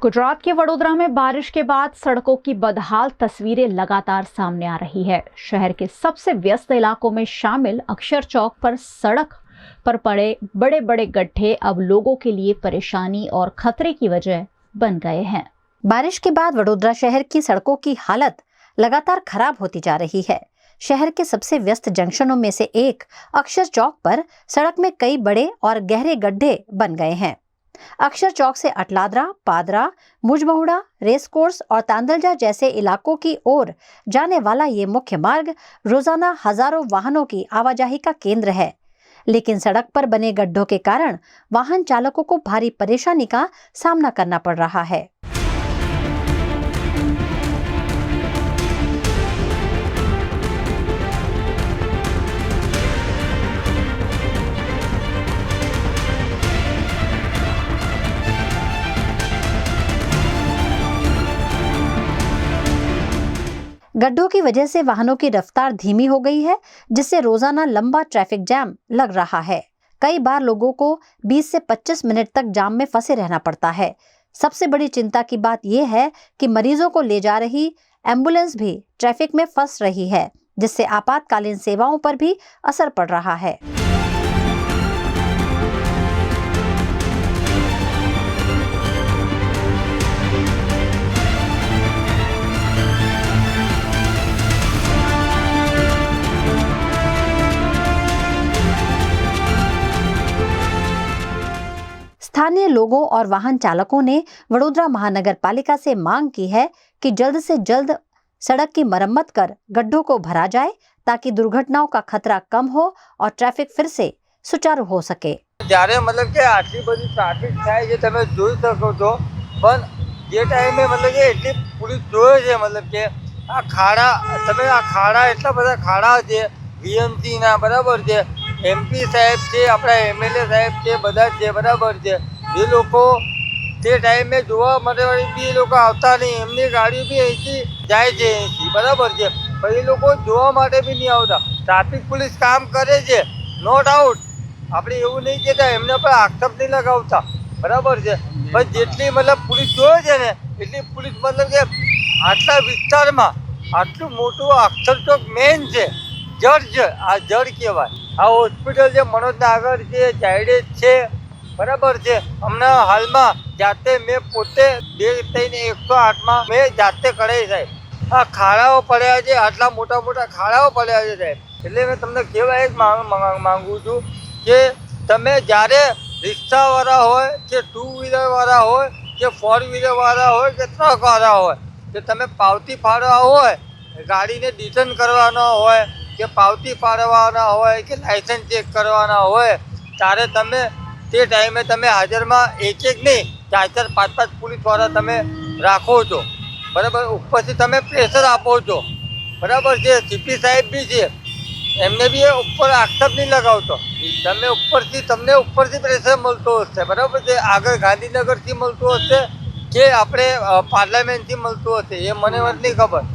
गुजरात के वडोदरा में बारिश के बाद सड़कों की बदहाल तस्वीरें लगातार सामने आ रही है। शहर के सबसे व्यस्त इलाकों में शामिल अक्षर चौक पर सड़क पर पड़े बड़े बड़े गड्ढे अब लोगों के लिए परेशानी और खतरे की वजह बन गए हैं। बारिश के बाद वडोदरा शहर की सड़कों की हालत लगातार खराब होती जा रही है। शहर के सबसे व्यस्त जंक्शनों में से एक अक्षर चौक पर सड़क में कई बड़े और गहरे गड्ढे बन गए हैं। अक्षर चौक से अटलादरा, पादरा, मुजमहुड़ा, रेस कोर्स और तांदलजा जैसे इलाकों की ओर जाने वाला ये मुख्य मार्ग रोजाना हजारों वाहनों की आवाजाही का केंद्र है। लेकिन सड़क पर बने गड्ढों के कारण वाहन चालकों को भारी परेशानी का सामना करना पड़ रहा है। गड्ढों की वजह से वाहनों की रफ्तार धीमी हो गई है, जिससे रोजाना लंबा ट्रैफिक जैम लग रहा है। कई बार लोगों को 20 से 25 मिनट तक जाम में फंसे रहना पड़ता है। सबसे बड़ी चिंता की बात यह है कि मरीजों को ले जा रही एम्बुलेंस भी ट्रैफिक में फंस रही है, जिससे आपातकालीन सेवाओं पर भी असर पड़ रहा है। स्थानीय लोगों और वाहन चालकों ने वडोदरा महानगर पालिका से मांग की है कि जल्द से जल्द सड़क की मरम्मत कर गड्ढों को भरा जाए, ताकि दुर्घटनाओं का खतरा कम हो और ट्रैफिक फिर से सुचारू हो सके। જ્યારે मतलब કે આટલી બધી ટ્રાફિક થાય છે તમે જોઈ શકો છો, પણ જે ટાઈમે मतलब કે એટલી પોલીસ જોવે છે मतलब કે આ ખાડા તમે આ ખાડા એટલા બધા ખાડા છે વીએમસી ના બરાબર છે, એમપી સાહેબ છે, આપણા એમએલએ સાહેબ છે, બધા છે બરાબર છે। એ લોકો તે ટાઈમે જોવા માટે બી એ લોકો આવતા નહીં, એમની ગાડી બી અહીંથી જાય છે અહીંથી બરાબર છે, પણ એ લોકો જોવા માટે બી નહીં આવતા। ટ્રાફિક પોલીસ કામ કરે છે, નો ડાઉટ, આપણે એવું નહીં કહેતા, એમને પર આક્ષેપ નહીં લગાવતા બરાબર છે, પણ જેટલી मतलब પોલીસ જોવે છે ને એટલી પોલીસ मतलब કે આટલા વિસ્તારમાં આટલું મોટું અક્ષર ચોક મેન છે, જડ આ જડ કહેવાય। આ હોસ્પિટલ છે મનોજના આગળ છે, ઝાયડેજ છે બરાબર છે। હમણાં હાલમાં જાતે મેં પોતે 108માં મેં જાતે કરાવી સાહેબ। આ ખાડાઓ પડ્યા છે, આટલા મોટા મોટા ખાડાઓ પડ્યા છે સાહેબ। એટલે મેં તમને કહેવા એક માંગુ છું કે તમે જ્યારે રિક્ષાવાળા હોય કે 2 વ્હીલરવાળા હોય કે 4 વ્હીલરવાળા હોય કે ટ્રકવાળા હોય કે તમે પાવતી ફાળવા હોય, ગાડીને ડિટર્ન કરવાનો હોય કે પાવતી ફાળવવાના હોય કે લાઇસન્સ ચેક કરવાના હોય, ત્યારે તમે તે ટાઈમે તમે હાજરમાં એક નહીં 4-4, 5-5 પોલીસવાળા તમે રાખો છો બરાબર। ઉપરથી તમે પ્રેશર આપો છો બરાબર છે। સીપી સાહેબ બી છે, એમને બી ઉપર આક્ષેપ નહીં લગાવતો, તમે ઉપરથી તમને ઉપરથી પ્રેશર મળતો હશે બરાબર છે, આગળ ગાંધીનગરથી મળતો હશે કે આપણે પાર્લામેન્ટથી મળતો હશે, એ મને નથી ખબર।